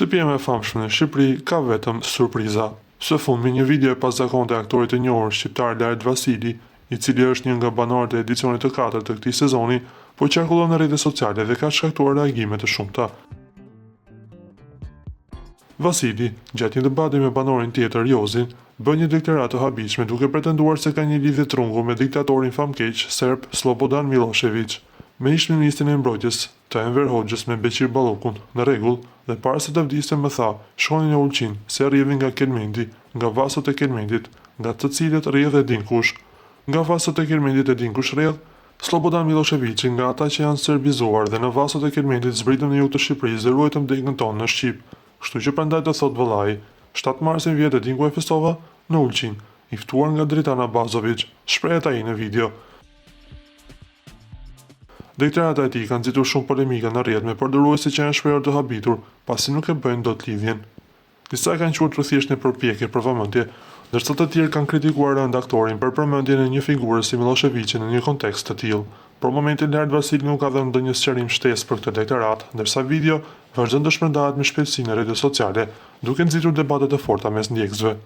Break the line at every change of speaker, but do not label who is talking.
Shtëpia më e famshme në Shqipëri ka vetëm surpriza. Së fundmi një video e pazakonte e aktorit të njohur shqiptar Lart Vasili, i cili është një nga banorët e edicionit të 4 të këtij sezoni, po qarkullon në rrjetet sociale dhe ka shkaktuar reagime të shumta. Vasili, gjatë një debati me banorin tjetër Jozin, bën një deklaratë të habitshme duke pretenduar se ka një lidhje trungu me diktatorin famkeq serb Slobodan Milošević, me ish-ministrin e mbrojtjes të Enver Hoxhës me Beqir Ballukun, në rregull, dhe para se të vdiste më tha, shkonin në Ulqin, se rrjedhin nga Kelmendi, nga vasot e Kelmendit, nga të cilët rrjedh e dinkush. Nga vasot e Kelmendit e dinkush rrjedh Slobodan Milošević nga ata që janë serbizuar dhe në vasot e Kelmendit zbritëm në jug të Shqipërisë dhe ruajtëm degën tonë në Shqip. Kështu që prandaj të thot vëllai, 7 marsin vjet e dinku e festova në Ulqin, i ftuar nga Dritan Abazović, shprehet ai në video. Deklarata e tij ka nxitur shumë polemika në rrjet me përdoruesi që janë shprehur të habitur, pasi nuk e bëjnë dot lidhjen. Disa kanë quajtur thjesht në përpjekje për vëmendje, ndërsa të tjerë kanë kritikuar rënd aktorin për përmendjen e një figure si Miloševići në një kontekst të tillë. Por momentin Lart Vasili nuk ka dhënë ndonjë sqarim shtesë për këtë deklaratë, ndërsa video vazhdon të shpërndahet me shpejtësi në rrjetet sociale, duke nxitur debate të forta mes ndjekësve.